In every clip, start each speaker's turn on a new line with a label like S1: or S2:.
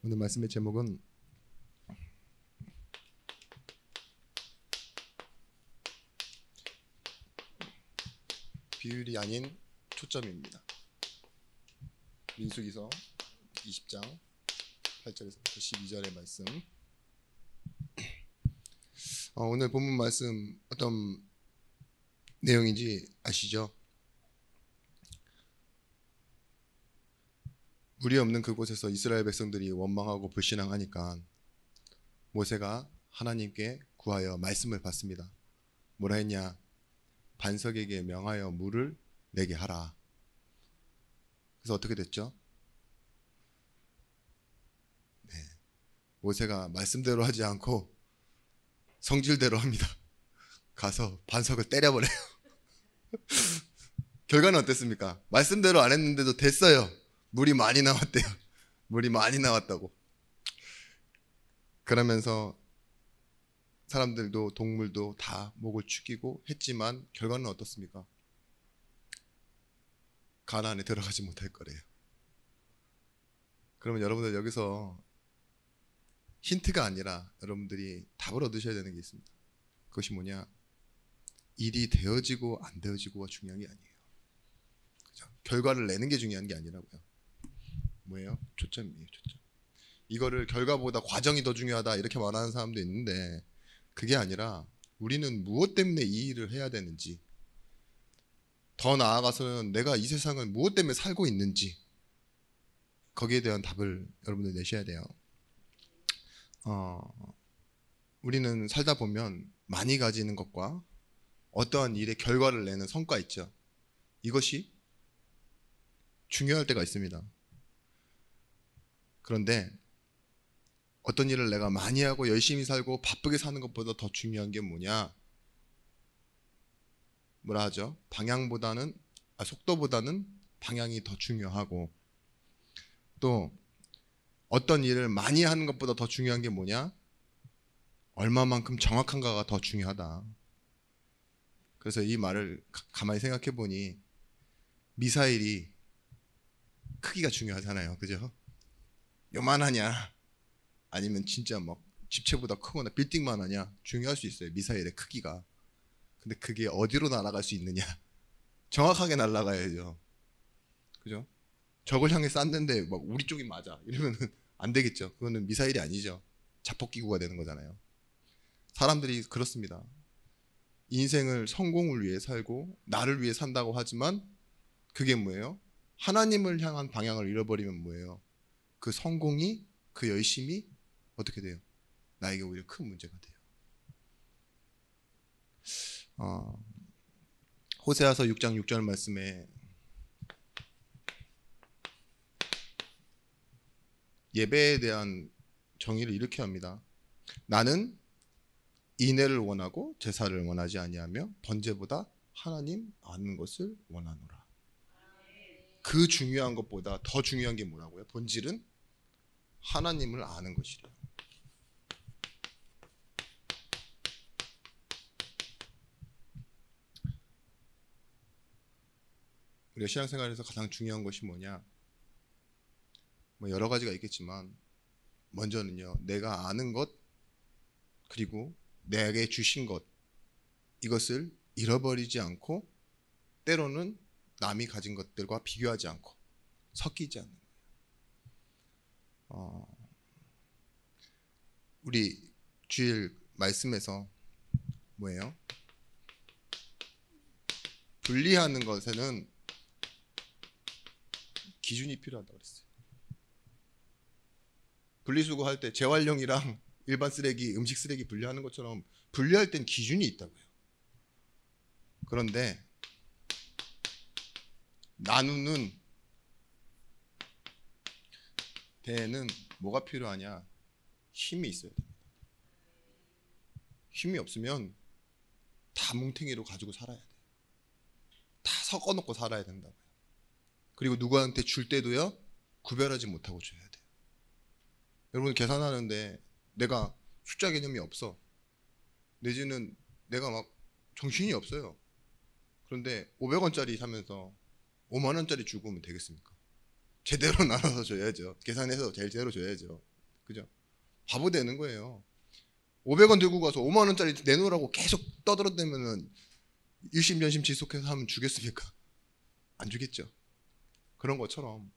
S1: 오늘 말씀의 제목은 비율이 아닌 초점입니다. 민수기서 20장 8절에서부터 12절의 말씀. 오늘 본문 말씀 어떤 내용인지 아시죠? 물이 없는 그곳에서 이스라엘 백성들이 원망하고 불신앙하니까 모세가 하나님께 구하여 말씀을 받습니다. 뭐라 했냐? 반석에게 명하여 물을 내게 하라. 그래서 어떻게 됐죠? 모세가 말씀대로 하지 않고 성질대로 합니다. 가서 반석을 때려버려요. 결과는 어땠습니까? 말씀대로 안 했는데도 됐어요. 물이 많이 나왔대요. 물이 많이 나왔다고. 그러면서 사람들도 동물도 다 목을 축이고 했지만 결과는 어떻습니까? 가나안에 들어가지 못할 거래요. 그러면 여러분들 여기서 힌트가 아니라 여러분들이 답을 얻으셔야 되는 게 있습니다. 그것이 뭐냐? 일이 되어지고 안 되어지고가 중요한 게 아니에요. 그죠? 결과를 내는 게 중요한 게 아니라고요. 뭐예요? 초점이에요. 초점. 이거를 결과보다 과정이 더 중요하다 이렇게 말하는 사람도 있는데 그게 아니라 우리는 무엇 때문에 이 일을 해야 되는지, 더 나아가서는 내가 이 세상을 무엇 때문에 살고 있는지, 거기에 대한 답을 여러분들 내셔야 돼요. 우리는 살다 보면 많이 가지는 것과 어떠한 일의 결과를 내는 성과 있죠. 이것이 중요할 때가 있습니다. 그런데 어떤 일을 내가 많이 하고 열심히 살고 바쁘게 사는 것보다 더 중요한 게 뭐냐? 뭐라 하죠? 속도보다는 방향이 더 중요하고, 또 어떤 일을 많이 하는 것보다 더 중요한 게 뭐냐? 얼마만큼 정확한가가 더 중요하다. 그래서 이 말을 가만히 생각해 보니 미사일이 크기가 중요하잖아요. 그죠? 요만하냐 아니면 진짜 막 집체보다 크거나 빌딩만 하냐 중요할 수 있어요. 미사일의 크기가. 근데 그게 어디로 날아갈 수 있느냐? 정확하게 날아가야죠. 그죠? 적을 향해 쐈는데 막 우리 쪽이 맞아 이러면은 안 되겠죠. 그거는 미사일이 아니죠. 자폭기구가 되는 거잖아요. 사람들이 그렇습니다. 인생을 성공을 위해 살고 나를 위해 산다고 하지만 그게 뭐예요? 하나님을 향한 방향을 잃어버리면 뭐예요? 그 성공이, 그 열심이 어떻게 돼요? 나에게 오히려 큰 문제가 돼요. 호세아서 6장 6절 말씀에 예배에 대한 정의를 이렇게 합니다. 나는 인애를 원하고 제사를 원하지 아니하며 번제보다 하나님 아는 것을 원하노라. 그 중요한 것보다 더 중요한 게 뭐라고요? 본질은 하나님을 아는 것이래요. 우리가 신앙생활에서 가장 중요한 것이 뭐냐? 뭐 여러 가지가 있겠지만 먼저는요, 내가 아는 것, 그리고 내게 주신 것, 이것을 잃어버리지 않고 때로는 남이 가진 것들과 비교하지 않고 섞이지 않는 거예요. 우리 주일 말씀에서 뭐예요? 분리하는 것에는 기준이 필요하다고 그랬어요. 분리수거 할 때 재활용이랑 일반 쓰레기, 음식 쓰레기 분리하는 것처럼 분리할 땐 기준이 있다고요. 그런데 나누는 데에는 뭐가 필요하냐? 힘이 있어야 됩니다. 힘이 없으면 다 뭉탱이로 가지고 살아야 돼요. 다 섞어놓고 살아야 된다고요. 그리고 누구한테 줄 때도요, 구별하지 못하고 줘야 돼요. 여러분 계산하는데 내가 숫자 개념이 없어. 내지는 내가 막 정신이 없어요. 그런데 500원짜리 사면서 5만 원짜리 주고 오면 되겠습니까? 제대로 나눠서 줘야죠. 계산해서 제대로 줘야죠. 그죠? 바보 되는 거예요. 500원 들고 가서 5만 원짜리 내놓으라고 계속 떠들어대면은 일심전심 지속해서 하면 주겠습니까? 안 주겠죠. 그런 것처럼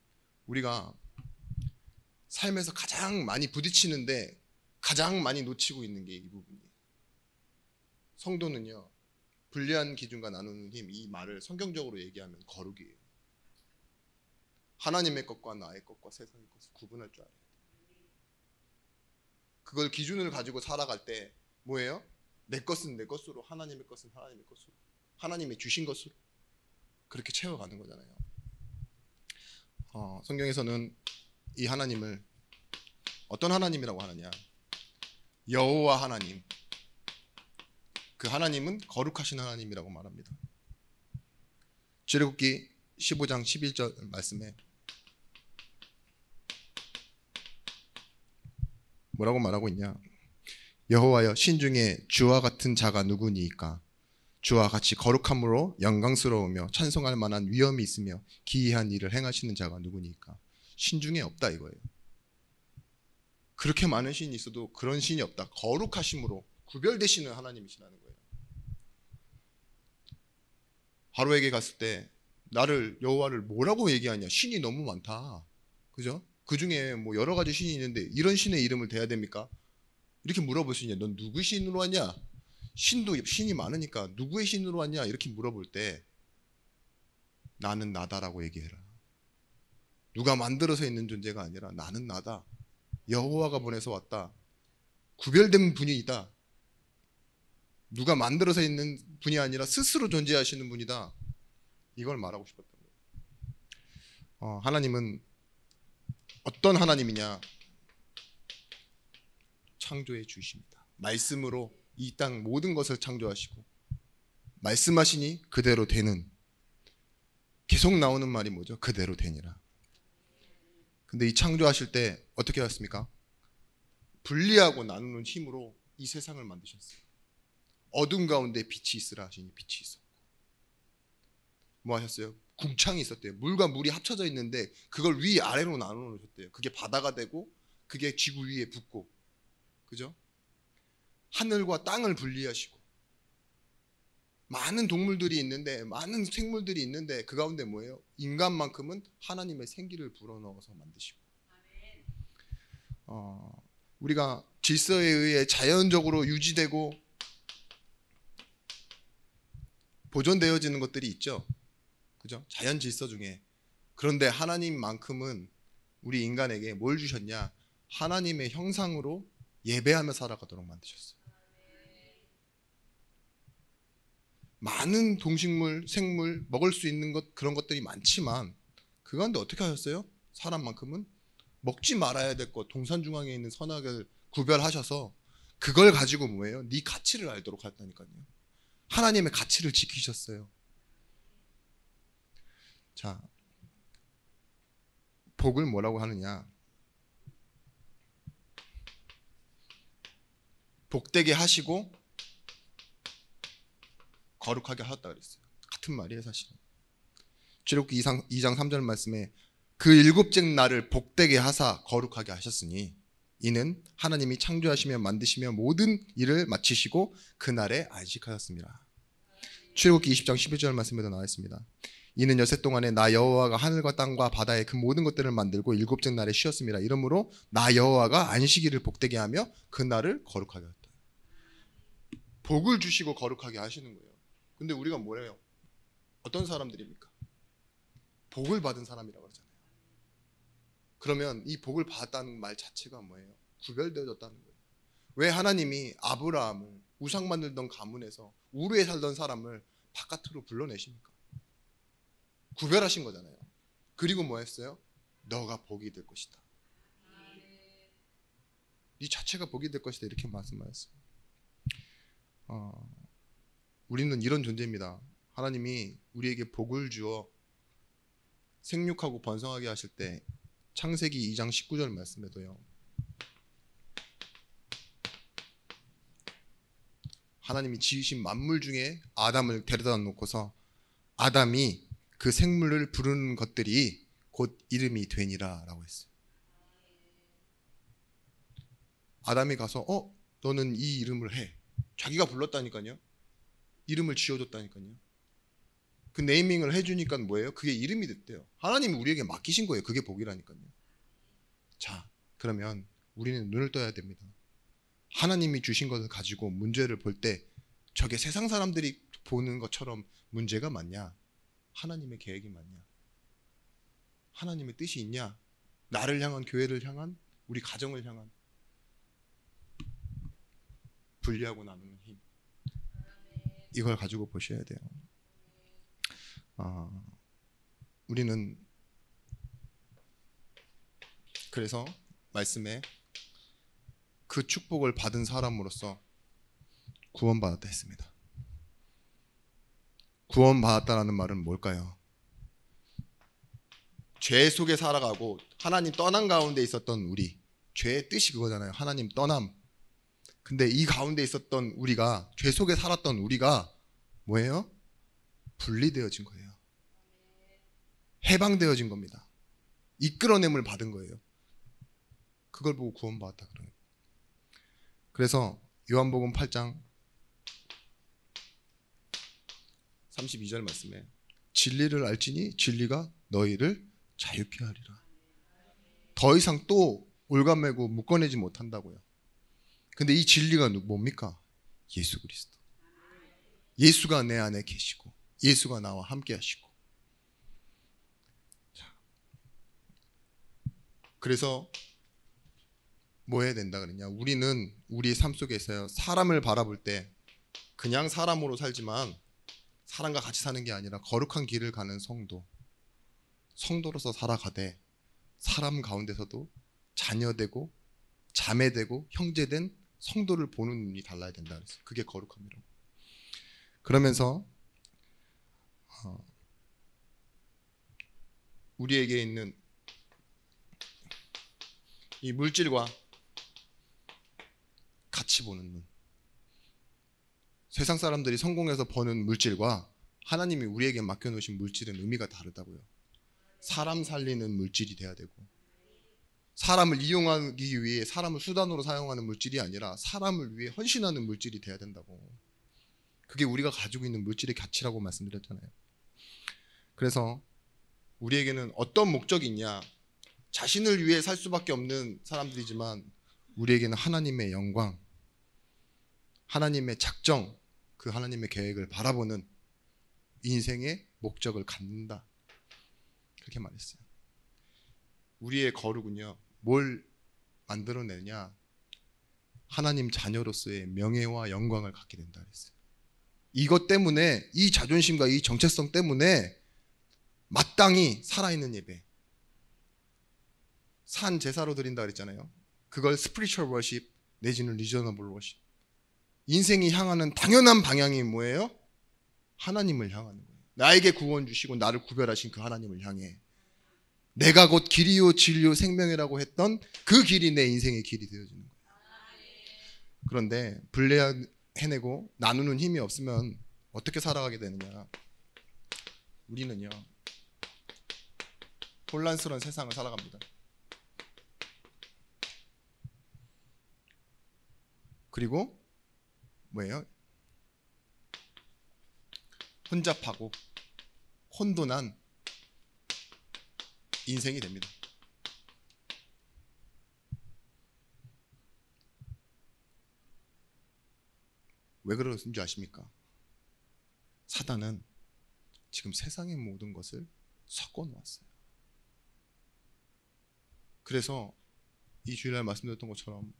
S1: 우리가 삶에서 가장 많이 부딪히는데 가장 많이 놓치고 있는 게 이 부분이에요. 성도는요, 불리한 기준과 나누는 힘, 이 말을 성경적으로 얘기하면 거룩이에요. 하나님의 것과 나의 것과 세상의 것을 구분할 줄 알아야 돼요. 그걸 기준을 가지고 살아갈 때 뭐예요? 내 것은 내 것으로, 하나님의 것은 하나님의 것으로, 하나님이 주신 것으로 그렇게 채워가는 거잖아요. 성경에서는 이 하나님을 어떤 하나님이라고 하느냐? 여호와 하나님. 그 하나님은 거룩하신 하나님이라고 말합니다. 출애굽기 15장 11절 말씀에 뭐라고 말하고 있냐? 여호와여, 신중에 주와 같은 자가 누구니이까? 주와 같이 거룩함으로 영광스러우며 찬송할 만한 위엄이 있으며 기이한 일을 행하시는 자가 누구니이까? 신중에 없다 이거예요. 그렇게 많은 신이 있어도 그런 신이 없다. 거룩하심으로 구별되시는 하나님이시라는 거예요. 바로에게 갔을 때 나를, 여호와를 뭐라고 얘기하냐? 신이 너무 많다. 그죠? 그 중에 뭐 여러 가지 신이 있는데 이런 신의 이름을 대야 됩니까? 이렇게 물어볼 수 있냐? 넌 누구 신으로 왔냐? 신이 많으니까 누구의 신으로 왔냐? 이렇게 물어볼 때 나는 나다라고 얘기해라. 누가 만들어서 있는 존재가 아니라 나는 나다. 여호와가 보내서 왔다. 구별된 분이 있다. 누가 만들어서 있는 분이 아니라 스스로 존재하시는 분이다. 이걸 말하고 싶었던 거예요. 하나님은 어떤 하나님이냐? 창조해 주십니다. 말씀으로 이 땅 모든 것을 창조하시고 말씀하시니 그대로 되는, 계속 나오는 말이 뭐죠? 그대로 되니라. 근데 이 창조하실 때 어떻게 하셨습니까? 분리하고 나누는 힘으로 이 세상을 만드셨어요. 어둠 가운데 빛이 있으라 하시니 빛이 있었고, 뭐 하셨어요? 궁창이 있었대요. 물과 물이 합쳐져 있는데 그걸 위아래로 나눠 놓으셨대요. 그게 바다가 되고 그게 지구 위에 붙고, 그죠? 하늘과 땅을 분리하시고, 많은 동물들이 있는데, 많은 생물들이 있는데 그 가운데 뭐예요? 인간만큼은 하나님의 생기를 불어넣어서 만드시고, 우리가 질서에 의해 자연적으로 유지되고 보존되어지는 것들이 있죠. 그죠? 자연 질서 중에. 그런데 하나님만큼은 우리 인간에게 뭘 주셨냐? 하나님의 형상으로 예배하며 살아가도록 만드셨어요. 많은 동식물, 생물, 먹을 수 있는 것, 그런 것들이 많지만 그 가운데 어떻게 하셨어요? 사람만큼은 먹지 말아야 될 것, 동산중앙에 있는 선악을 구별하셔서 그걸 가지고 뭐예요? 네 가치를 알도록 하셨다니까요. 하나님의 가치를 지키셨어요. 자, 복을 뭐라고 하느냐? 복되게 하시고 거룩하게 하셨다 그랬어요. 같은 말이에요, 사실은. 출애굽기 2장 3절 말씀에 그 일곱째 날을 복되게 하사 거룩하게 하셨으니 이는 하나님이 창조하시며 만드시며 모든 일을 마치시고 그날에 안식하셨습니다. 출애굽기 20장 11절 말씀에도 나와 있습니다. 이는 여섯 동안에 나 여호와가 하늘과 땅과 바다의 그 모든 것들을 만들고 일곱째 날에 쉬었습니다. 이러므로 나 여호와가 안식일을 복되게 하며 그날을 거룩하게 하였다. 복을 주시고 거룩하게 하시는 거예요. 근데 우리가 뭐래요? 어떤 사람들입니까? 복을 받은 사람이라고 그러잖아요. 그러면 이 복을 받았다는 말 자체가 뭐예요? 구별되어졌다는 거예요. 왜 하나님이 아브라함을 우상 만들던 가문에서 우르에 살던 사람을 바깥으로 불러내십니까? 구별하신 거잖아요. 그리고 뭐 했어요? 너가 복이 될 것이다. 네 자체가 복이 될 것이다. 이렇게 말씀하셨어요. 우리는 이런 존재입니다. 하나님이 우리에게 복을 주어 생육하고 번성하게 하실 때 창세기 2장 19절 말씀에도요, 하나님이 지으신 만물 중에 아담을 데려다 놓고서 아담이 그 생물을 부르는 것들이 곧 이름이 되니라 라고 했어요. 아담이 가서 너는 이 이름을 해. 자기가 불렀다니까요. 이름을 지어줬다니까요. 그 네이밍을 해주니까 뭐예요? 그게 이름이 됐대요. 하나님이 우리에게 맡기신 거예요. 그게 복이라니까요. 자, 그러면 우리는 눈을 떠야 됩니다. 하나님이 주신 것을 가지고 문제를 볼 때 저게 세상 사람들이 보는 것처럼 문제가 맞냐? 하나님의 계획이 맞냐? 하나님의 뜻이 있냐? 나를 향한, 교회를 향한, 우리 가정을 향한 분리하고 나누는 힘, 이걸 가지고 보셔야 돼요. 우리는 그래서 말씀에 그 축복을 받은 사람으로서 구원받았다 했습니다. 구원받았다라는 말은 뭘까요? 죄 속에 살아가고 하나님 떠난 가운데 있었던 우리, 죄의 뜻이 그거잖아요. 하나님 떠남. 근데 이 가운데 있었던 우리가, 죄 속에 살았던 우리가 뭐예요? 분리되어진 거예요. 해방되어진 겁니다. 이끌어냄을 받은 거예요. 그걸 보고 구원받았다 그래요. 그래서 요한복음 8장 32절 말씀에 진리를 알지니 진리가 너희를 자유케 하리라. 더 이상 또 올가매고 묶어내지 못한다고요. 근데 이 진리가 뭡니까? 예수 그리스도. 예수가 내 안에 계시고 예수가 나와 함께 하시고. 그래서 뭐 해야 된다 그러냐? 우리는 우리의 삶 속에서요, 사람을 바라볼 때 그냥 사람으로 살지만 사람과 같이 사는 게 아니라 거룩한 길을 가는 성도로서 살아가되 사람 가운데서도 자녀되고 자매되고 형제된 성도를 보는 눈이 달라야 된다 그랬어요. 그게 거룩함이라고. 그러면서 우리에게 있는 이 물질과 같이 보는 눈, 세상 사람들이 성공해서 버는 물질과 하나님이 우리에게 맡겨놓으신 물질은 의미가 다르다고요. 사람 살리는 물질이 돼야 되고, 사람을 이용하기 위해 사람을 수단으로 사용하는 물질이 아니라 사람을 위해 헌신하는 물질이 돼야 된다고. 그게 우리가 가지고 있는 물질의 가치라고 말씀드렸잖아요. 그래서 우리에게는 어떤 목적이 있냐? 자신을 위해 살 수밖에 없는 사람들이지만 우리에게는 하나님의 영광, 하나님의 작정, 그 하나님의 계획을 바라보는 인생의 목적을 갖는다. 그렇게 말했어요. 우리의 거룩은요, 뭘 만들어내냐? 하나님 자녀로서의 명예와 영광을 갖게 된다 그랬어요. 이것 때문에, 이 자존심과 이 정체성 때문에 마땅히 살아있는 예배, 산 제사로 드린다 그랬잖아요. 그걸 스피리추얼 워십 내지는 리저너블 워십, 인생이 향하는 당연한 방향이 뭐예요? 하나님을 향하는 거예요. 나에게 구원 주시고 나를 구별하신 그 하나님을 향해 내가 곧 길이요 진리요 생명이라고 했던 그 길이 내 인생의 길이 되어지는 거예요. 그런데 분리해내고 나누는 힘이 없으면 어떻게 살아가게 되느냐? 우리는요, 혼란스러운 세상을 살아갑니다. 그리고 뭐예요? 혼잡하고 혼돈한 인생이 됩니다. 왜 그러는지 아십니까? 사단은 지금 세상의 모든 것을 섞어 놓았어요. 그래서 이 주일날 말씀드렸던 것처럼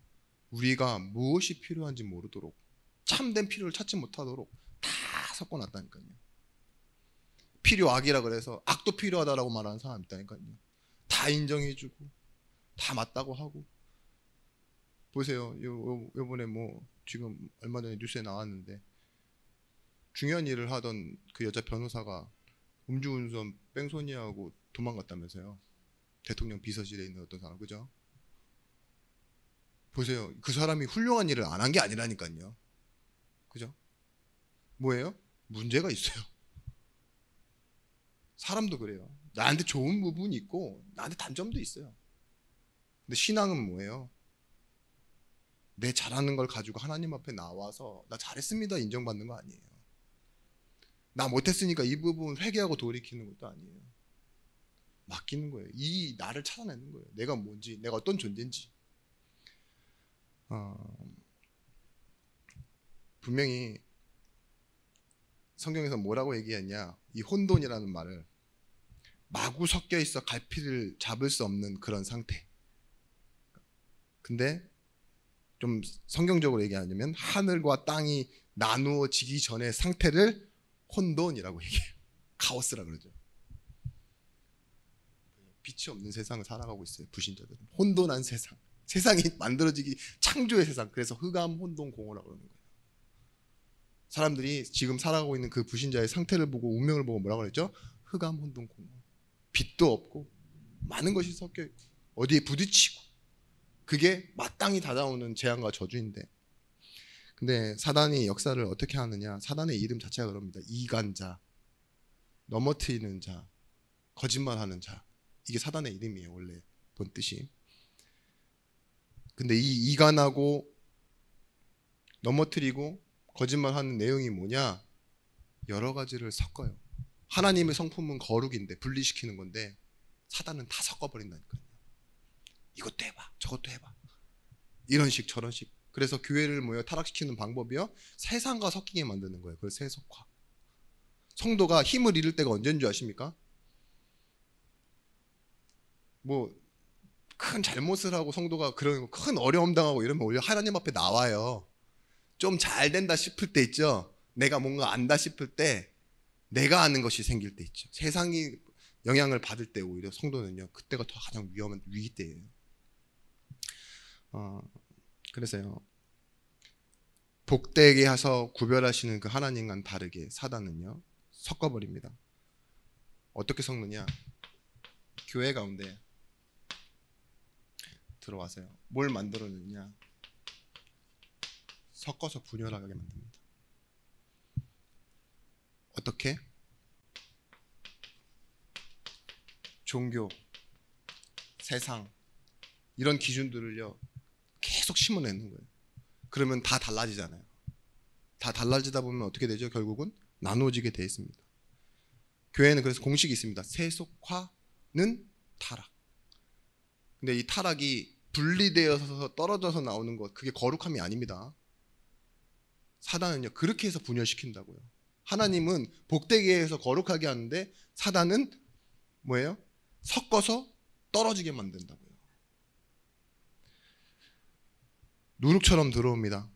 S1: 우리가 무엇이 필요한지 모르도록, 참된 필요를 찾지 못하도록 다 섞어 놨다니까요. 필요악이라 그래서 악도 필요하다라고 말하는 사람 있다니까요. 다 인정해주고 다 맞다고 하고. 보세요. 요번에 뭐 지금 얼마 전에 뉴스에 나왔는데 중요한 일을 하던 그 여자 변호사가 음주운전 뺑소니하고 도망갔다면서요. 대통령 비서실에 있는 어떤 사람, 그죠? 보세요. 그 사람이 훌륭한 일을 안 한 게 아니라니까요. 그죠? 뭐예요? 문제가 있어요. 사람도 그래요. 나한테 좋은 부분이 있고 나한테 단점도 있어요. 근데 신앙은 뭐예요? 내 잘하는 걸 가지고 하나님 앞에 나와서 나 잘했습니다 인정받는 거 아니에요. 나 못했으니까 이 부분 회개하고 돌이키는 것도 아니에요. 맡기는 거예요. 이 나를 찾아내는 거예요. 내가 뭔지, 내가 어떤 존재인지. 분명히 성경에서 뭐라고 얘기했냐, 이 혼돈이라는 말을 마구 섞여 있어 갈피를 잡을 수 없는 그런 상태. 근데 좀 성경적으로 얘기하자면 하늘과 땅이 나누어지기 전의 상태를 혼돈이라고 얘기해요. 카오스라 그러죠. 빛이 없는 세상을 살아가고 있어요. 불신자들은 혼돈한 세상, 세상이 만들어지기 창조의 세상. 그래서 흑암 혼돈 공허라고 그러는 거예요. 사람들이 지금 살아가고 있는 그 불신자의 상태를 보고 운명을 보고 뭐라고 그랬죠? 흑암 혼돈 공허. 빛도 없고 많은 것이 섞여 있고 어디에 부딪히고, 그게 마땅히 다가오는 재앙과 저주인데, 근데 사단이 역사를 어떻게 하느냐, 사단의 이름 자체가 그럽니다. 이간자, 넘어뜨리는 자, 거짓말하는 자. 이게 사단의 이름이에요, 원래 본 뜻이. 근데 이 이간하고 넘어뜨리고 거짓말하는 내용이 뭐냐, 여러 가지를 섞어요. 하나님의 성품은 거룩인데 분리시키는 건데 사단은 다 섞어버린다니까요. 이것도 해봐, 저것도 해봐, 이런 식 저런 식. 그래서 교회를 타락시키는 방법이요, 세상과 섞이게 만드는 거예요. 그래서 세속화. 성도가 힘을 잃을 때가 언제인 줄 아십니까? 큰 잘못을 하고 성도가 그런 큰 어려움 당하고 이러면 오히려 하나님 앞에 나와요. 좀 잘 된다 싶을 때 있죠. 내가 뭔가 안다 싶을 때, 내가 아는 것이 생길 때 있죠. 세상이 영향을 받을 때 오히려 성도는요, 그때가 더 가장 위험한 위기 때예요. 그래서요, 복되게 해서 구별하시는 그 하나님과는 다르게 사단은요 섞어버립니다. 어떻게 섞느냐, 교회 가운데 들어와서요 뭘 만들어내느냐, 섞어서 분열하게 만듭니다. 어떻게? 종교, 세상, 이런 기준들을요 계속 심어내는 거예요. 그러면 다 달라지잖아요. 다 달라지다 보면 어떻게 되죠? 결국은 나누어지게 돼 있습니다. 교회는 그래서 공식이 있습니다. 세속화는 타락. 근데 이 타락이 분리되어서 떨어져서 나오는 것, 그게 거룩함이 아닙니다. 사단은요 그렇게 해서 분열시킨다고요. 하나님은 복되게 해서 거룩하게 하는데 사단은 뭐예요? 섞어서 떨어지게 만든다고요. 누룩처럼 들어옵니다.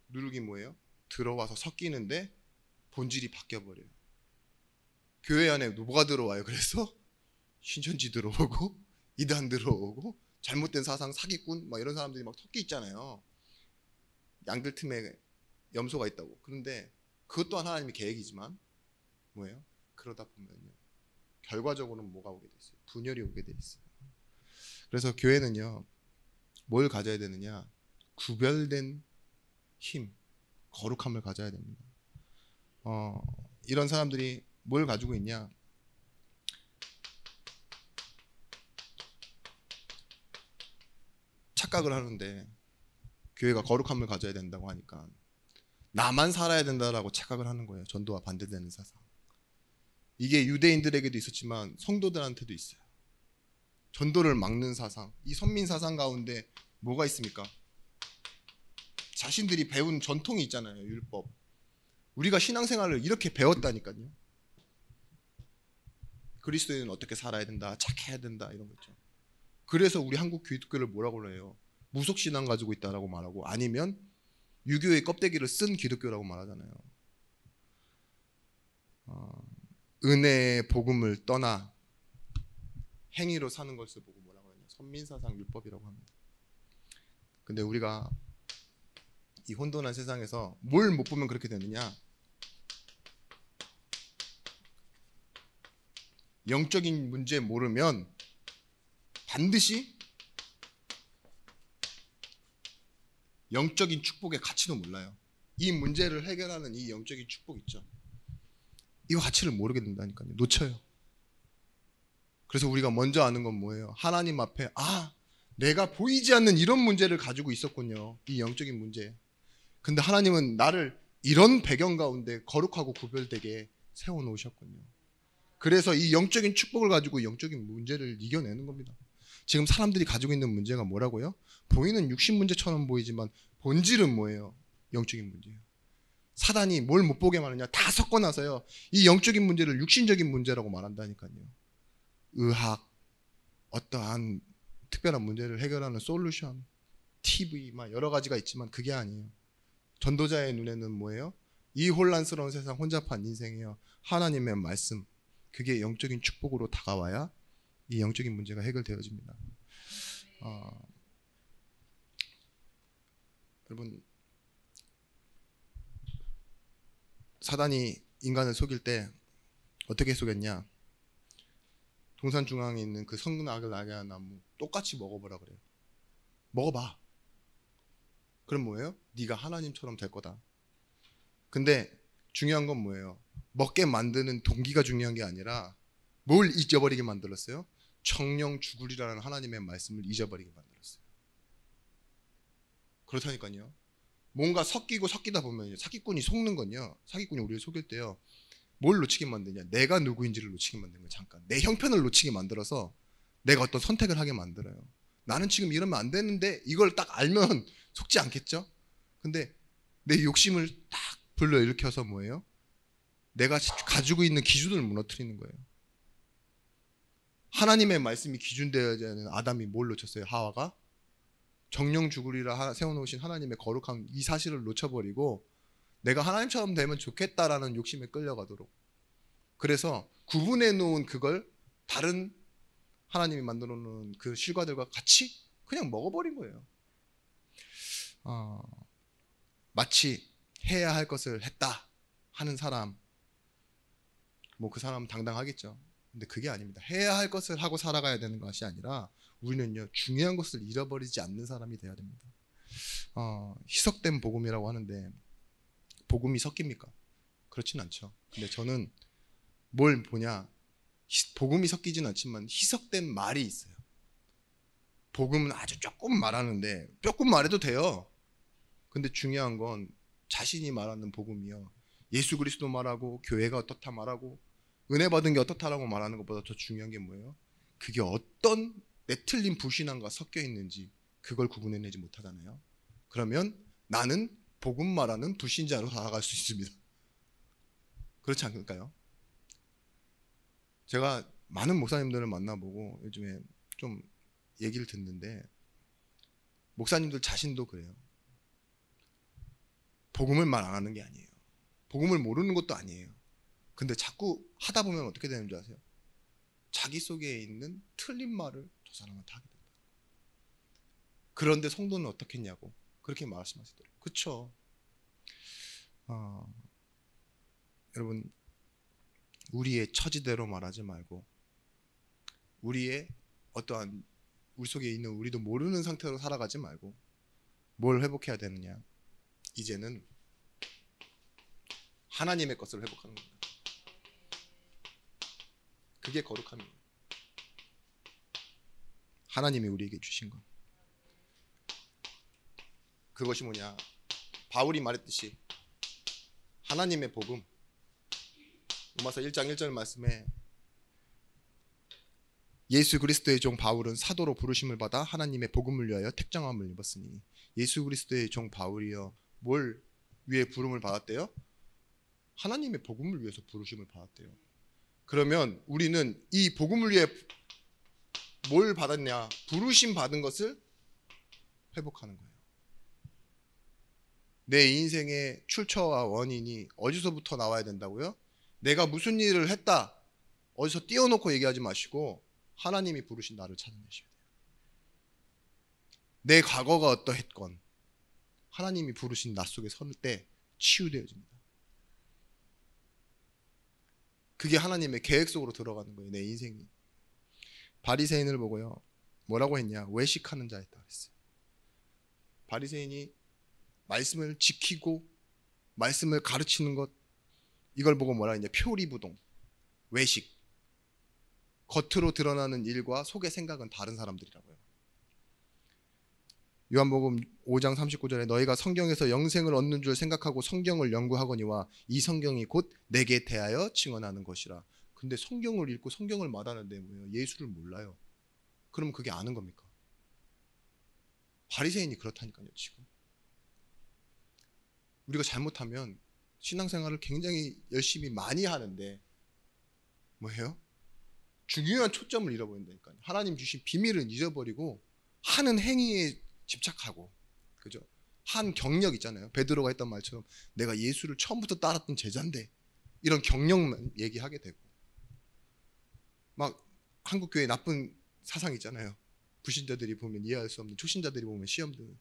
S1: 누룩이 뭐예요? 들어와서 섞이는데 본질이 바뀌어버려요. 교회 안에 뭐가 들어와요? 그래서 신천지 들어오고 이단 들어오고 잘못된 사상, 사기꾼 이런 사람들이 막 섞여 있잖아요. 양들 틈에 염소가 있다고. 그런데 그것 또한 하나님의 계획이지만 뭐예요? 그러다 보면요 결과적으로는 뭐가 오게 돼 있어요? 분열이 오게 돼 있어요. 그래서 교회는요 뭘 가져야 되느냐, 구별된 힘, 거룩함을 가져야 됩니다. 이런 사람들이 뭘 가지고 있냐, 착각을 하는데 교회가 거룩함을 가져야 된다고 하니까 나만 살아야 된다라고 착각을 하는 거예요. 전도와 반대되는 사상. 이게 유대인들에게도 있었지만 성도들한테도 있어요. 전도를 막는 사상. 이 선민 사상 가운데 뭐가 있습니까? 자신들이 배운 전통이 있잖아요. 율법. 우리가 신앙생활을 이렇게 배웠다니까요. 그리스도인은 어떻게 살아야 된다, 착해야 된다, 이런 거 있죠. 그래서 우리 한국 기독교를 뭐라고 해요? 무속신앙 가지고 있다라고 말하고, 아니면 유교의 껍데기를 쓴 기독교라고 말하잖아요. 은혜의 복음을 떠나 행위로 사는 것을 보고 뭐라고 하냐, 선민사상 율법이라고 합니다. 근데 우리가 이 혼돈한 세상에서 뭘 못 보면 그렇게 되느냐, 영적인 문제 모르면 반드시 영적인 축복의 가치도 몰라요. 이 문제를 해결하는 이 영적인 축복 있죠, 이거 가치를 모르게 된다니까요. 놓쳐요. 그래서 우리가 먼저 아는 건 뭐예요? 하나님 앞에 내가 보이지 않는 이런 문제를 가지고 있었군요. 이 영적인 문제. 근데 하나님은 나를 이런 배경 가운데 거룩하고 구별되게 세워놓으셨군요. 그래서 이 영적인 축복을 가지고 영적인 문제를 이겨내는 겁니다. 지금 사람들이 가지고 있는 문제가 뭐라고요? 보이는 육신 문제처럼 보이지만 본질은 뭐예요? 영적인 문제예요. 사단이 뭘 못 보게 하느냐? 다 섞어놔서요. 이 영적인 문제를 육신적인 문제라고 말한다니까요. 의학, 어떠한 특별한 문제를 해결하는 솔루션, TV, 막 여러 가지가 있지만 그게 아니에요. 전도자의 눈에는 뭐예요? 이 혼란스러운 세상 혼잡한 인생이요. 하나님의 말씀, 그게 영적인 축복으로 다가와야 이 영적인 문제가 해결되어집니다. 여러분, 사단이 인간을 속일 때 어떻게 속였냐? 동산 중앙에 있는 그 선악을 알게 하는 나무 똑같이 먹어보라 그래요. 먹어봐. 그럼 뭐예요? 네가 하나님처럼 될 거다. 근데 중요한 건 뭐예요? 먹게 만드는 동기가 중요한 게 아니라 뭘 잊어버리게 만들었어요? 청령 죽으리라는 하나님의 말씀을 잊어버리게 만들었어요. 그렇다니까요. 뭔가 섞이고 섞이다 보면 사기꾼이 속는 건요. 사기꾼이 우리를 속일 때요. 뭘 놓치게 만드냐? 내가 누구인지를 놓치게 만드는 거예요. 잠깐. 내 형편을 놓치게 만들어서 내가 어떤 선택을 하게 만들어요. 나는 지금 이러면 안 되는데 이걸 딱 알면 속지 않겠죠? 근데 내 욕심을 딱 불러일으켜서 뭐예요? 내가 가지고 있는 기준을 무너뜨리는 거예요. 하나님의 말씀이 기준 되어야 되는 아담이 뭘 놓쳤어요? 하와가? 정령 죽으리라 세워놓으신 하나님의 거룩한 이 사실을 놓쳐버리고 내가 하나님처럼 되면 좋겠다라는 욕심에 끌려가도록, 그래서 구분해 놓은 그걸 다른 하나님이 만들어 놓은 그 실과들과 같이 그냥 먹어버린 거예요. 마치 해야 할 것을 했다 하는 사람, 뭐 그 사람은 당당하겠죠. 근데 그게 아닙니다. 해야 할 것을 하고 살아가야 되는 것이 아니라 우리는요, 중요한 것을 잃어버리지 않는 사람이 돼야 됩니다. 희석된 복음이라고 하는데 복음이 섞입니까? 그렇진 않죠. 근데 저는 뭘 보냐, 복음이 섞이진 않지만 희석된 말이 있어요. 복음은 아주 조금 말하는데 조금 말해도 돼요. 근데 중요한 건 자신이 말하는 복음이요, 예수 그리스도 말하고 교회가 어떻다 말하고 은혜 받은 게 어떻다라고 말하는 것보다 더 중요한 게 뭐예요? 그게 어떤 내 틀린 불신앙과 섞여 있는지 그걸 구분해내지 못하잖아요. 그러면 나는 복음 말하는 불신자로 살아갈 수 있습니다. 그렇지 않을까요? 제가 많은 목사님들을 만나보고 요즘에 좀 얘기를 듣는데 목사님들 자신도 그래요. 복음을 말 안 하는 게 아니에요. 복음을 모르는 것도 아니에요. 근데 자꾸 하다 보면 어떻게 되는 줄 아세요? 자기 속에 있는 틀린 말을 저 사람한테 하게 된다. 그런데 성도는 어떻겠냐고 그렇게 말씀하시더라고요. 그렇죠? 여러분, 우리의 처지대로 말하지 말고 우리의 어떠한 우리 속에 있는 우리도 모르는 상태로 살아가지 말고 뭘 회복해야 되느냐? 이제는 하나님의 것을 회복하는 겁니다. 그게 거룩함이에요. 하나님이 우리에게 주신 것. 그것이 뭐냐? 바울이 말했듯이 하나님의 복음, 로마서 1장 1절 말씀에 예수 그리스도의 종 바울은 사도로 부르심을 받아 하나님의 복음을 위하여 택정함을 입었으니, 예수 그리스도의 종 바울이여 뭘 위해 부름을 받았대요? 하나님의 복음을 위해서 부르심을 받았대요. 그러면 우리는 이 복음을 위해 뭘 받았냐? 부르심 받은 것을 회복하는 거예요. 내 인생의 출처와 원인이 어디서부터 나와야 된다고요? 내가 무슨 일을 했다 어디서 띄워놓고 얘기하지 마시고 하나님이 부르신 나를 찾아내셔야 돼요. 내 과거가 어떠했건 하나님이 부르신 나 속에 설 때 치유되어집니다. 그게 하나님의 계획 속으로 들어가는 거예요. 내 인생이. 바리새인을 보고요, 뭐라고 했냐? 외식하는 자였다 그랬어요. 바리새인이 말씀을 지키고 말씀을 가르치는 것, 이걸 보고 뭐라 했냐? 표리부동, 외식. 겉으로 드러나는 일과 속의 생각은 다른 사람들이라고요. 요한복음 5장 39절에 너희가 성경에서 영생을 얻는 줄 생각하고 성경을 연구하거니와 이 성경이 곧 내게 대하여 증언하는 것이라. 근데 성경을 읽고 성경을 말하는데 뭐예요? 예수를 몰라요. 그럼 그게 아는 겁니까? 바리새인이 그렇다니까요. 지금 우리가 잘못하면 신앙생활을 굉장히 열심히 많이 하는데 뭐예요? 중요한 초점을 잃어버린다니까요. 하나님 주신 비밀은 잊어버리고 하는 행위에 집착하고, 그죠? 한 경력 있잖아요. 베드로가 했던 말처럼 내가 예수를 처음부터 따랐던 제자인데, 이런 경력만 얘기하게 되고, 막 한국 교회 나쁜 사상 있잖아요. 불신자들이 보면 이해할 수 없는, 초신자들이 보면 시험 드는,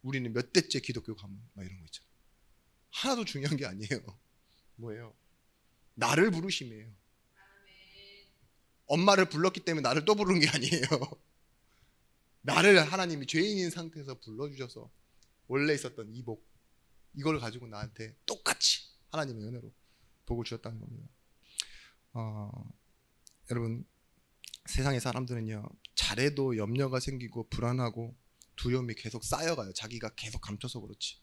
S1: 우리는 몇 대째 기독교 가문, 막 이런 거 있잖아요. 하나도 중요한 게 아니에요. 뭐예요? 나를 부르심이에요. 엄마를 불렀기 때문에 나를 또 부르는 게 아니에요. 나를 하나님이 죄인인 상태에서 불러주셔서 원래 있었던 이 복, 이걸 가지고 나한테 똑같이 하나님의 은혜로 복을 주셨다는 겁니다. 여러분, 세상의 사람들은요, 잘해도 염려가 생기고 불안하고 두려움이 계속 쌓여가요. 자기가 계속 감춰서 그렇지.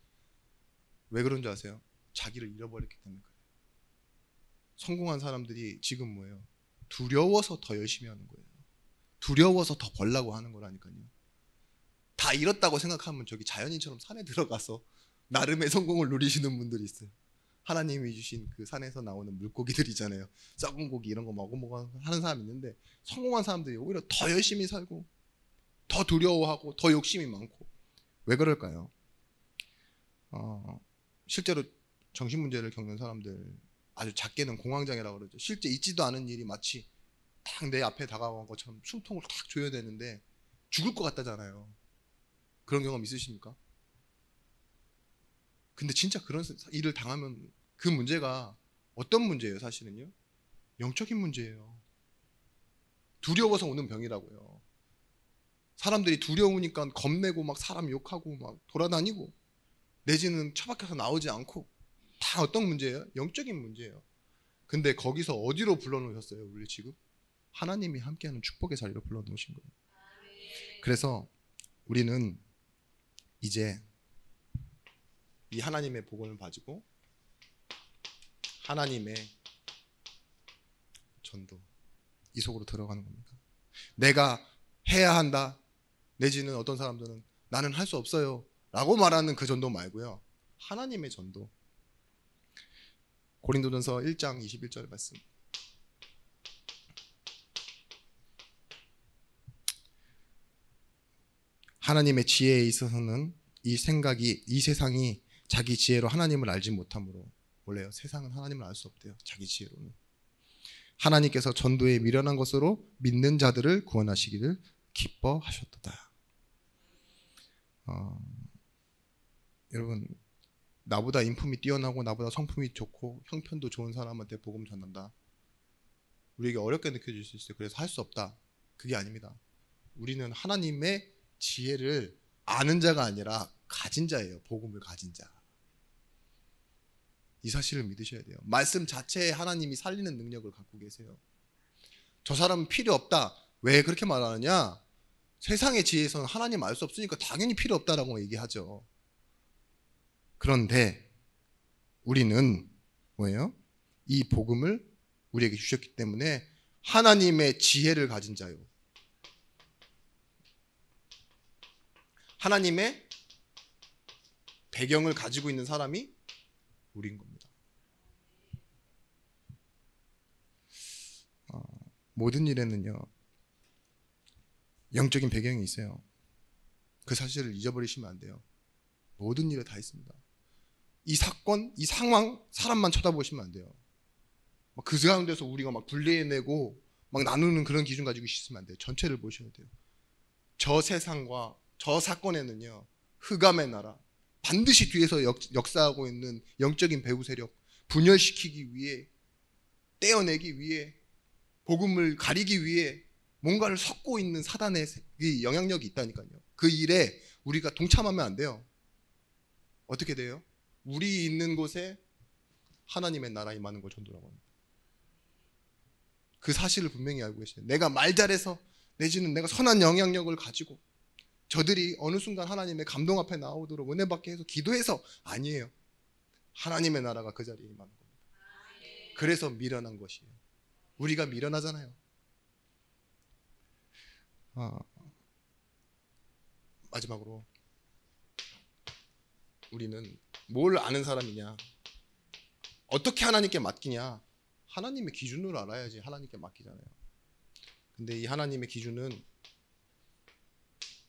S1: 왜 그런 줄 아세요? 자기를 잃어버렸기 때문에 그래요. 성공한 사람들이 지금 뭐예요? 두려워서 더 열심히 하는 거예요. 두려워서 더 벌라고 하는 거라니까요. 다 잃었다고 생각하면 저기 자연인처럼 산에 들어가서 나름의 성공을 누리시는 분들이 있어요. 하나님이 주신 그 산에서 나오는 물고기들이잖아요. 썩은 고기 이런 거 먹어 하는 사람이 있는데, 성공한 사람들이 오히려 더 열심히 살고 더 두려워하고 더 욕심이 많고. 왜 그럴까요? 실제로 정신문제를 겪는 사람들, 아주 작게는 공황장애라고 그러죠. 실제 있지도 않은 일이 마치 딱 내 앞에 다가온 것처럼 숨통을 탁 조여야 되는데 죽을 것 같다잖아요. 그런 경험 있으십니까? 근데 진짜 그런 일을 당하면 그 문제가 어떤 문제예요? 사실은요, 영적인 문제예요. 두려워서 오는 병이라고요. 사람들이 두려우니까 겁내고 막 사람 욕하고 막 돌아다니고, 내지는 처박혀서 나오지 않고, 다 어떤 문제예요? 영적인 문제예요. 근데 거기서 어디로 불러놓으셨어요? 우리 지금 하나님이 함께하는 축복의 자리로 불러놓으신 거예요. 그래서 우리는 이제 이 하나님의 복음을 가지고 하나님의 전도, 이 속으로 들어가는 겁니다. 내가 해야 한다, 내지는 어떤 사람들은 나는 할 수 없어요 라고 말하는 그 전도 말고요, 하나님의 전도. 고린도전서 1장 21절 말씀. 하나님의 지혜에 있어서는 이 세상이 자기 지혜로 하나님을 알지 못하므로, 원래요, 세상은 하나님을 알 수 없대요. 자기 지혜로는. 하나님께서 전도에 미련한 것으로 믿는 자들을 구원하시기를 기뻐하셨도다. 여러분, 나보다 인품이 뛰어나고 나보다 성품이 좋고 형편도 좋은 사람한테 복음 전한다, 우리에게 어렵게 느껴질 수 있어요. 그래서 할 수 없다, 그게 아닙니다. 우리는 하나님의 지혜를 아는 자가 아니라 가진 자예요. 복음을 가진 자. 이 사실을 믿으셔야 돼요. 말씀 자체에 하나님이 살리는 능력을 갖고 계세요. 저 사람은 필요 없다, 왜 그렇게 말하느냐? 세상의 지혜에서는 하나님 알 수 없으니까 당연히 필요 없다라고 얘기하죠. 그런데 우리는 뭐예요? 이 복음을 우리에게 주셨기 때문에 하나님의 지혜를 가진 자요, 하나님의 배경을 가지고 있는 사람이 우리인 겁니다. 모든 일에는요, 영적인 배경이 있어요. 그 사실을 잊어버리시면 안 돼요. 모든 일에 다 있습니다. 이 사건, 이 상황, 사람만 쳐다보시면 안 돼요. 그 가운데서 우리가 막 분리해내고 막 나누는 그런 기준 가지고 있으면 안 돼요. 전체를 보셔야 돼요. 저 세상과 저 사건에는요, 흑암의 나라, 반드시 뒤에서 역사하고 있는 영적인 배후 세력, 분열시키기 위해, 떼어내기 위해, 복음을 가리기 위해 뭔가를 섞고 있는 사단의 영향력이 있다니까요. 그 일에 우리가 동참하면 안 돼요. 어떻게 돼요? 우리 있는 곳에 하나님의 나라 임하는 걸 전도라고 합니다. 그 사실을 분명히 알고 계셔요. 내가 말 잘해서, 내지는 내가 선한 영향력을 가지고 저들이 어느 순간 하나님의 감동 앞에 나오도록 은혜 받게 해서 기도해서 아니에요. 하나님의 나라가 그 자리에 임하는 겁니다. 그래서 미련한 것이에요. 우리가 미련하잖아요. 마지막으로 우리는 뭘 아는 사람이냐, 어떻게 하나님께 맡기냐, 하나님의 기준으로 알아야지 하나님께 맡기잖아요. 근데 이 하나님의 기준은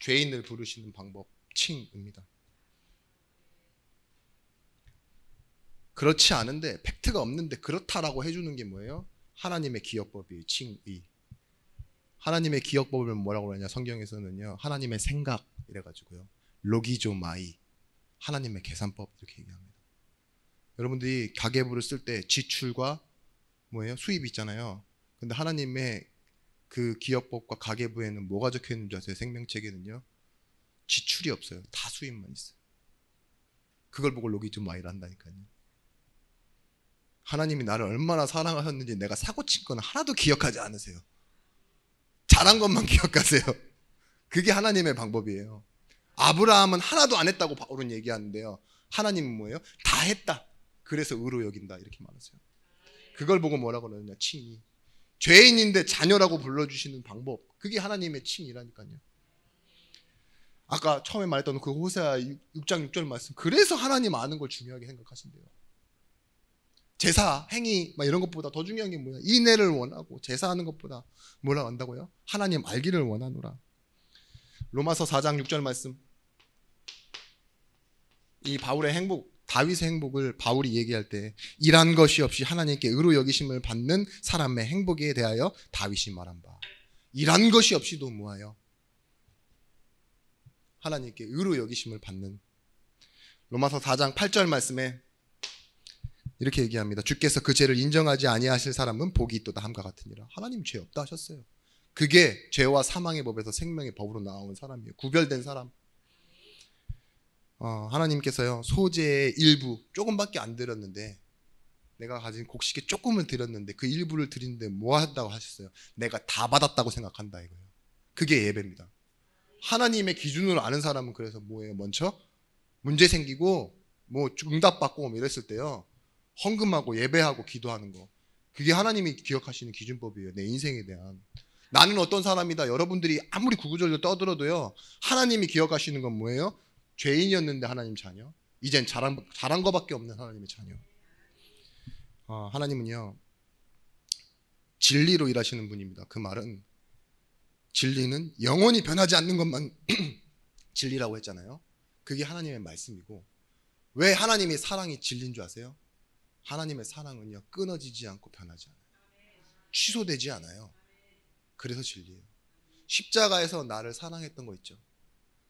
S1: 죄인을 부르시는 방법, 칭입니다. 그렇지 않은데, 팩트가 없는데 그렇다라고 해주는 게 뭐예요? 하나님의 기억법이에요. 칭의. 하나님의 기억법을 뭐라고 하냐, 성경에서는요, 하나님의 생각 이래가지고요, 로기조마이, 하나님의 계산법 이렇게 얘기합니다. 여러분들이 가계부를 쓸 때 지출과 뭐예요? 수입이 있잖아요. 근데 하나님의 그 기억법과 가계부에는 뭐가 적혀 있는 줄 아세요? 생명책에는요, 지출이 없어요. 다 수입만 있어요. 그걸 보고 로기조마이를 한다니까요. 하나님이 나를 얼마나 사랑하셨는지 내가 사고 친 건 하나도 기억하지 않으세요. 잘한 것만 기억하세요. 그게 하나님의 방법이에요. 아브라함은 하나도 안 했다고 바울은 얘기하는데요, 하나님은 뭐예요? 다 했다. 그래서 의로 여긴다 이렇게 말하세요. 그걸 보고 뭐라고 그러느냐, 칭이. 죄인인데 자녀라고 불러주시는 방법, 그게 하나님의 칭이라니까요. 아까 처음에 말했던 그 호세아 6장 6절 말씀, 그래서 하나님 아는 걸 중요하게 생각하신대요. 제사, 행위 막 이런 것보다 더 중요한 게 뭐야? 인애를 원하고 제사하는 것보다 뭐라 한다고요? 하나님 알기를 원하노라. 로마서 4장 6절 말씀, 이 바울의 행복, 다윗의 행복을 바울이 얘기할 때 일한 것이 없이 하나님께 의로 여기심을 받는 사람의 행복에 대하여 다윗이 말한 바, 일한 것이 없이도 뭐하여 하나님께 의로 여기심을 받는. 로마서 4장 8절 말씀에 이렇게 얘기합니다. 주께서 그 죄를 인정하지 아니하실 사람은 복이 있도다 함과 같으니라. 하나님 죄 없다 하셨어요. 그게 죄와 사망의 법에서 생명의 법으로 나온 사람이에요. 구별된 사람. 하나님께서요, 소재의 일부 조금밖에 안 드렸는데, 내가 가진 곡식에 조금을 드렸는데 그 일부를 드리는데 뭐 한다고 하셨어요? 내가 다 받았다고 생각한다 이거예요. 그게 예배입니다. 하나님의 기준으로 아는 사람은 그래서 뭐예요? 먼저 문제 생기고 뭐 응답받고 뭐 이랬을 때요, 헌금하고 예배하고 기도하는 거, 그게 하나님이 기억하시는 기준법이에요. 내 인생에 대한. 나는 어떤 사람이다, 여러분들이 아무리 구구절절 떠들어도요, 하나님이 기억하시는 건 뭐예요? 죄인이었는데 하나님 자녀, 이젠 잘한 거밖에 없는 하나님의 자녀. 하나님은요, 진리로 일하시는 분입니다. 그 말은 진리는 영원히 변하지 않는 것만 진리라고 했잖아요. 그게 하나님의 말씀이고, 왜 하나님의 사랑이 진리인 줄 아세요? 하나님의 사랑은요, 끊어지지 않고 변하지 않아요. 취소되지 않아요. 그래서 진리예요. 십자가에서 나를 사랑했던 거 있죠.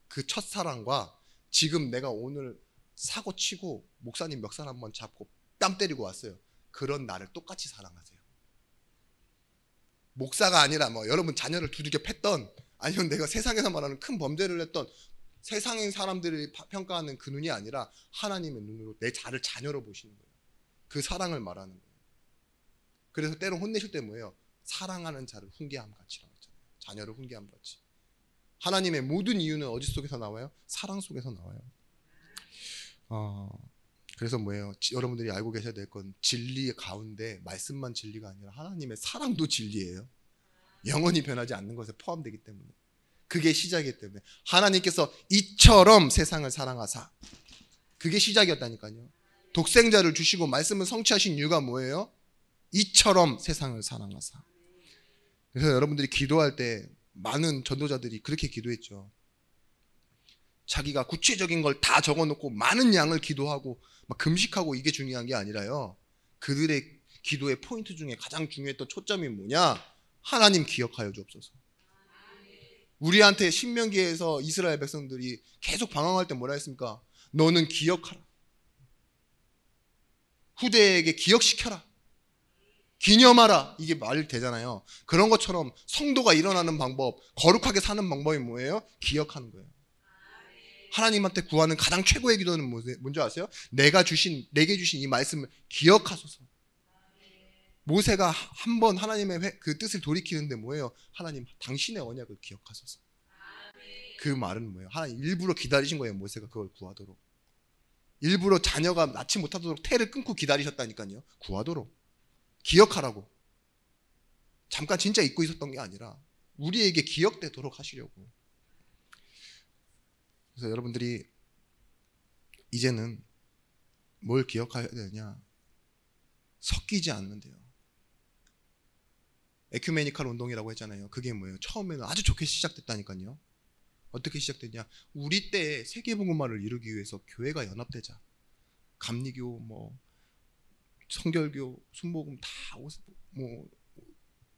S1: 그 첫사랑과 지금 내가 오늘 사고 치고 목사님 멱살 한번 잡고 뺨 때리고 왔어요. 그런 나를 똑같이 사랑하세요. 목사가 아니라 뭐 여러분 자녀를 두들겨 팼던, 아니면 내가 세상에서 말하는 큰 범죄를 했던 세상의 사람들이 평가하는 그 눈이 아니라 하나님의 눈으로 내 자녀로 보시는 거예요. 그 사랑을 말하는 거예요. 그래서 때로 혼내실 때 뭐예요? 사랑하는 자를 훈계함 같이라고 했잖아요. 자녀를 훈계함 같이. 하나님의 모든 이유는 어디 속에서 나와요? 사랑 속에서 나와요. 그래서 뭐예요? 여러분들이 알고 계셔야 될 건, 진리의 가운데 말씀만 진리가 아니라 하나님의 사랑도 진리예요. 영원히 변하지 않는 것에 포함되기 때문에. 그게 시작이기 때문에 하나님께서 이처럼 세상을 사랑하사, 그게 시작이었다니까요. 독생자를 주시고 말씀을 성취하신 이유가 뭐예요? 이처럼 세상을 사랑하사. 그래서 여러분들이 기도할 때 많은 전도자들이 그렇게 기도했죠. 자기가 구체적인 걸 다 적어놓고 많은 양을 기도하고 막 금식하고, 이게 중요한 게 아니라요, 그들의 기도의 포인트 중에 가장 중요했던 초점이 뭐냐? 하나님 기억하여 주옵소서. 우리한테 신명기에서 이스라엘 백성들이 계속 방황할 때 뭐라 했습니까? 너는 기억하라. 후대에게 기억시켜라. 기념하라. 이게 말이 되잖아요. 그런 것처럼 성도가 일어나는 방법, 거룩하게 사는 방법이 뭐예요? 기억하는 거예요. 하나님한테 구하는 가장 최고의 기도는 뭔지 아세요? 내게 주신 이 말씀을 기억하소서. 모세가 한번 하나님의 그 뜻을 돌이키는데 뭐예요? 하나님 당신의 언약을 기억하소서. 그 말은 뭐예요? 하나님 일부러 기다리신 거예요. 모세가 그걸 구하도록. 일부러 자녀가 낳지 못하도록 태를 끊고 기다리셨다니까요. 구하도록. 기억하라고. 잠깐 진짜 잊고 있었던 게 아니라 우리에게 기억되도록 하시려고. 그래서 여러분들이 이제는 뭘 기억해야 되냐? 섞이지 않는데요. 에큐메니컬 운동이라고 했잖아요. 그게 뭐예요? 처음에는 아주 좋게 시작됐다니까요. 어떻게 시작됐냐? 우리 때에 세계복음화를 이루기 위해서 교회가 연합되자. 감리교, 성결교, 순복음 다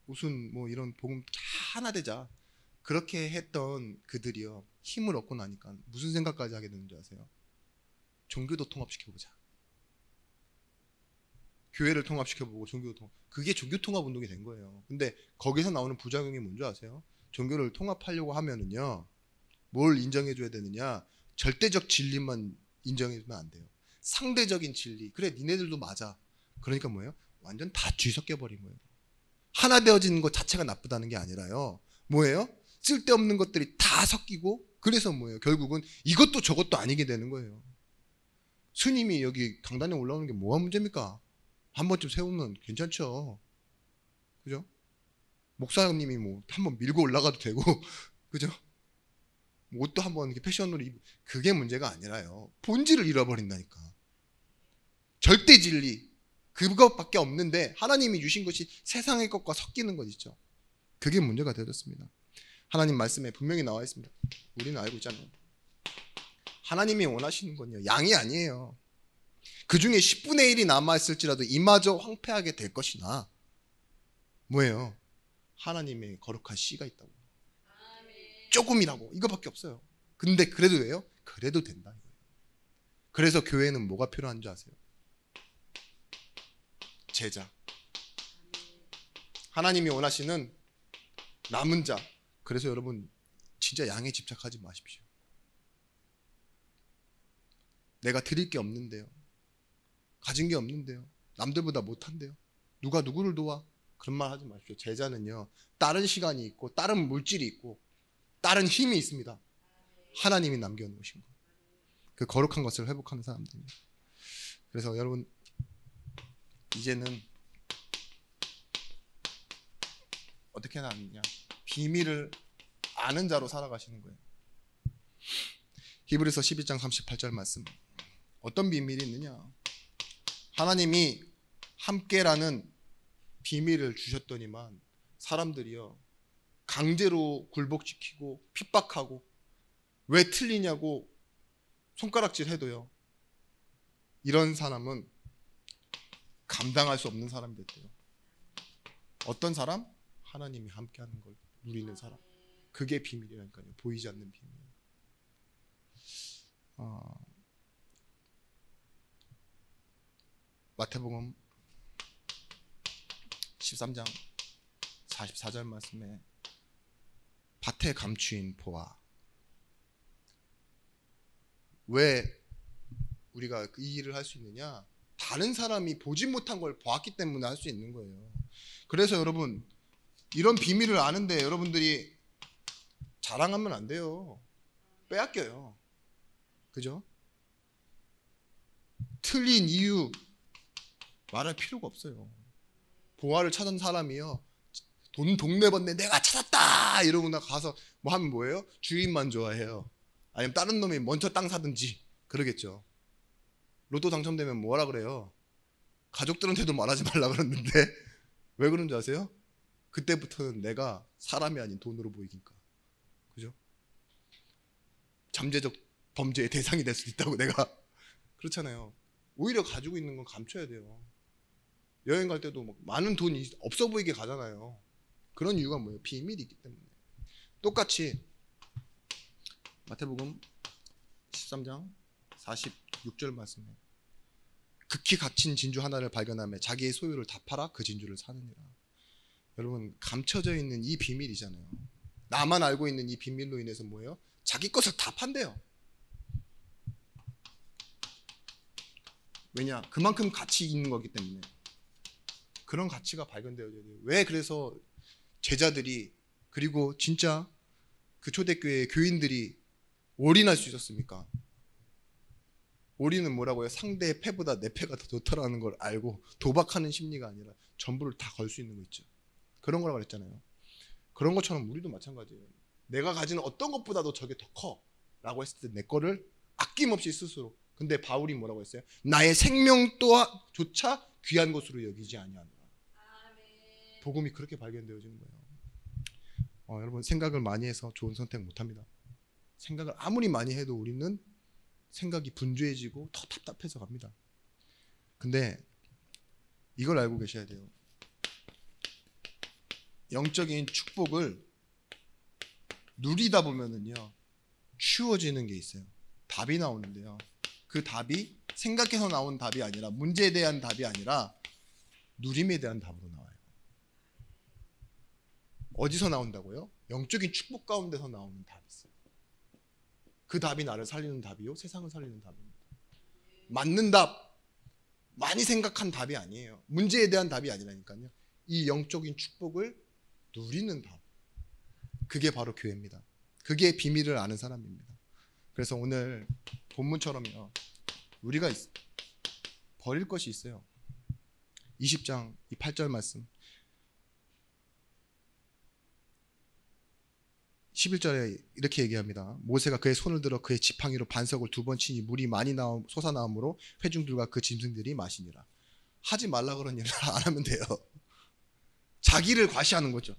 S1: 우순 이런 복음 다 하나 되자. 그렇게 했던 그들이요. 힘을 얻고 나니까 무슨 생각까지 하게 되는 줄 아세요? 종교도 통합시켜보자. 교회를 통합시켜보고 종교도 통합. 그게 종교통합 운동이 된 거예요. 근데 거기서 나오는 부작용이 뭔지 아세요? 종교를 통합하려고 하면은요. 뭘 인정해줘야 되느냐? 절대적 진리만 인정해주면 안 돼요. 상대적인 진리. 그래 니네들도 맞아. 그러니까 뭐예요? 완전 다 뒤섞여버린 거예요. 하나 되어지는 것 자체가 나쁘다는 게 아니라요. 뭐예요? 쓸데없는 것들이 다 섞이고 그래서 뭐예요? 결국은 이것도 저것도 아니게 되는 거예요. 스님이 여기 강단에 올라오는 게 뭐가 문제입니까? 한 번쯤 세우면 괜찮죠. 그죠? 목사님이 한번 밀고 올라가도 되고 그죠? 옷도 한번 이렇게 패션으로 입고 그게 문제가 아니라요. 본질을 잃어버린다니까. 절대 진리 그것밖에 없는데 하나님이 주신 것이 세상의 것과 섞이는 것 있죠. 그게 문제가 되었습니다. 하나님 말씀에 분명히 나와 있습니다. 우리는 알고 있잖아요. 하나님이 원하시는 건요. 양이 아니에요. 그 중에 10분의 1이 남아있을지라도 이마저 황폐하게 될 것이나 뭐예요? 하나님의 거룩한 씨가 있다고. 조금이라고 이거밖에 없어요. 근데 그래도 왜요? 그래도 된다 이거예요. 그래서 교회는 뭐가 필요한 줄 아세요? 제자. 하나님이 원하시는 남은 자. 그래서 여러분 진짜 양에 집착하지 마십시오. 내가 드릴 게 없는데요. 가진 게 없는데요. 남들보다 못한데요. 누가 누구를 도와? 그런 말 하지 마십시오. 제자는요. 다른 시간이 있고 다른 물질이 있고 다른 힘이 있습니다. 하나님이 남겨놓으신 것. 그 거룩한 것을 회복하는 사람들입니다. 그래서 여러분 이제는 어떻게 하느냐? 비밀을 아는 자로 살아가시는 거예요. 히브리서 12장 38절 말씀. 어떤 비밀이 있느냐? 하나님이 함께라는 비밀을 주셨더니만 사람들이요 강제로 굴복시키고 핍박하고 왜 틀리냐고 손가락질 해도요 이런 사람은 감당할 수 없는 사람이 됐대요. 어떤 사람? 하나님이 함께하는 걸 누리는 사람. 그게 비밀이라니까요. 보이지 않는 비밀. 마태복음 13장 44절 말씀에 밭에 감추인 보화. 왜 우리가 이 일을 할 수 있느냐? 다른 사람이 보지 못한 걸 보았기 때문에 할 수 있는 거예요. 그래서 여러분 이런 비밀을 아는데 여러분들이 자랑하면 안 돼요. 빼앗겨요. 그죠? 틀린 이유 말할 필요가 없어요. 보화를 찾은 사람이요 돈 동네 번네 내가 찾았다 이러고 나 가서 뭐 하면 뭐예요? 주인만 좋아해요. 아니면 다른 놈이 먼저 땅 사든지 그러겠죠. 로또 당첨되면 뭐라 그래요? 가족들한테도 말하지 말라 그랬는데 왜 그런 줄 아세요? 그때부터는 내가 사람이 아닌 돈으로 보이니까. 그죠? 잠재적 범죄의 대상이 될 수 있다고 내가. 그렇잖아요. 오히려 가지고 있는 건 감춰야 돼요. 여행 갈 때도 막 많은 돈이 없어 보이게 가잖아요. 그런 이유가 뭐예요? 비밀이 있기 때문에. 똑같이 마태복음 13장 46절 말씀에 극히 갇힌 진주 하나를 발견하며 자기의 소유를 다 팔아 그 진주를 사느니라. 여러분 감춰져 있는 이 비밀이잖아요. 나만 알고 있는 이 비밀로 인해서 뭐예요? 자기 것을 다 판대요. 왜냐? 그만큼 가치 있는 거기 때문에. 그런 가치가 발견되어야 돼요. 왜 그래서 제자들이 그리고 진짜 그 초대교회의 교인들이 올인할 수 있었습니까? 올인은 뭐라고 해요? 상대의 패보다 내 패가 더 좋다라는 걸 알고 도박하는 심리가 아니라 전부를 다 걸 수 있는 거 있죠. 그런 거라고 그랬잖아요. 그런 것처럼 우리도 마찬가지예요. 내가 가지는 어떤 것보다도 저게 더 커 라고 했을 때 내 거를 아낌없이 스스로. 근데 바울이 뭐라고 했어요? 나의 생명 또한조차 귀한 것으로 여기지 아니하노라. 복음이 그렇게 발견되어지는 거예요. 여러분, 생각을 많이 해서 좋은 선택 못합니다. 생각을 아무리 많이 해도 우리는 생각이 분주해지고 더 답답해서 갑니다. 근데 이걸 알고 계셔야 돼요. 영적인 축복을 누리다 보면은요, 쉬워지는 게 있어요. 답이 나오는데요, 그 답이 생각해서 나온 답이 아니라, 문제에 대한 답이 아니라 누림에 대한 답으로 나와요. 어디서 나온다고요? 영적인 축복 가운데서 나오는 답이 있어요. 그 답이 나를 살리는 답이요, 세상을 살리는 답입니다. 맞는 답, 많이 생각한 답이 아니에요. 문제에 대한 답이 아니라니까요. 이 영적인 축복을 누리는 답, 그게 바로 교회입니다. 그게 비밀을 아는 사람입니다. 그래서 오늘 본문처럼요, 우리가 버릴 것이 있어요. 20장 이 8절 말씀, 11절에 이렇게 얘기합니다. 모세가 그의 손을 들어 그의 지팡이로 반석을 2번 치니 물이 많이 솟아나오므로 회중들과 그 짐승들이 마시니라. 하지 말라 그런 일을 안 하면 돼요. 자기를 과시하는 거죠.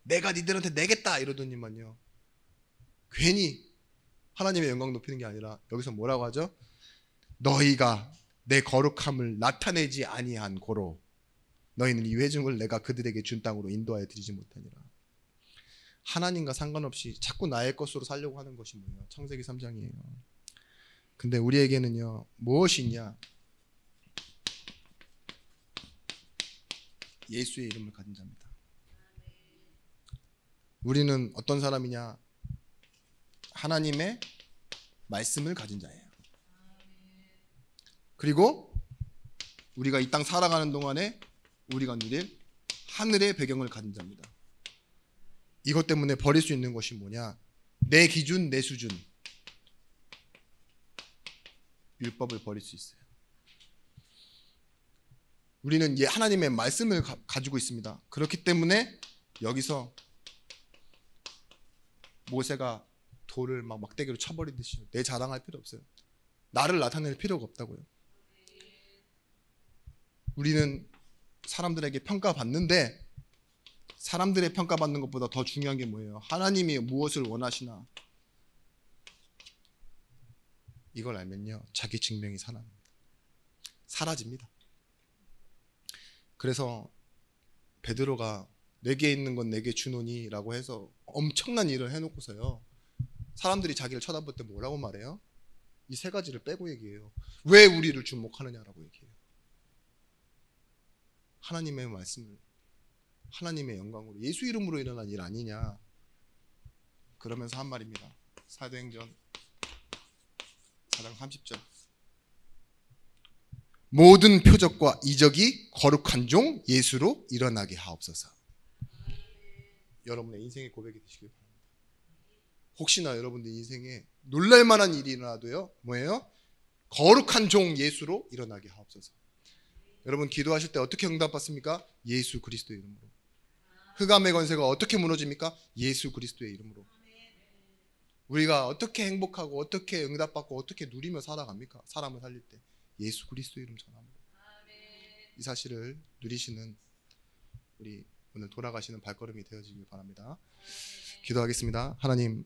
S1: 내가 니들한테 내겠다 이러더니만요, 괜히 하나님의 영광 높이는 게 아니라 여기서 뭐라고 하죠? 너희가 내 거룩함을 나타내지 아니한 고로 너희는 이 회중을 내가 그들에게 준 땅으로 인도하여 드리지 못하니라. 하나님과 상관없이 자꾸 나의 것으로 살려고 하는 것이 뭐예요? 창세기 3장이에요. 근데 우리에게는요, 무엇이 있냐? 예수의 이름을 가진 자입니다. 우리는 어떤 사람이냐? 하나님의 말씀을 가진 자예요. 그리고 우리가 이 땅 살아가는 동안에 우리가 누릴 하늘의 배경을 가진 자입니다. 이것 때문에 버릴 수 있는 것이 뭐냐? 내 기준, 내 수준, 율법을 버릴 수 있어요. 우리는 하나님의 말씀을 가지고 있습니다. 그렇기 때문에 여기서 모세가 돌을 막 막대기로 쳐버리듯이 내 자랑할 필요 없어요. 나를 나타낼 필요가 없다고요. 우리는 사람들에게 평가받는데, 사람들의 평가받는 것보다 더 중요한 게 뭐예요? 하나님이 무엇을 원하시나, 이걸 알면요, 자기 증명이 사라집니다. 그래서 베드로가 내게 있는 건 내게 주노니 라고 해서 엄청난 일을 해놓고서요, 사람들이 자기를 쳐다볼 때 뭐라고 말해요? 이 3가지를 빼고 얘기해요. 왜 우리를 주목하느냐라고 얘기해요. 하나님의 말씀을, 하나님의 영광으로, 예수 이름으로 일어난 일 아니냐. 그러면서 한 말입니다. 사도행전 4장 30절. 모든 표적과 이적이 거룩한 종 예수로 일어나게 하옵소서. 여러분의 인생의 고백이 되시길 바랍니다. 혹시나 여러분들 인생에 놀랄만한 일이 일어나도요, 뭐예요? 거룩한 종 예수로 일어나게 하옵소서. 여러분 기도하실 때 어떻게 응답받습니까? 예수 그리스도의 이름으로. 흑암의 권세가 어떻게 무너집니까? 예수 그리스도의 이름으로. 우리가 어떻게 행복하고 어떻게 응답받고 어떻게 누리며 살아갑니까? 사람을 살릴 때 예수 그리스도의 이름 전합니다. 이 사실을 누리시는 우리 오늘 돌아가시는 발걸음이 되어지길 바랍니다. 기도하겠습니다. 하나님,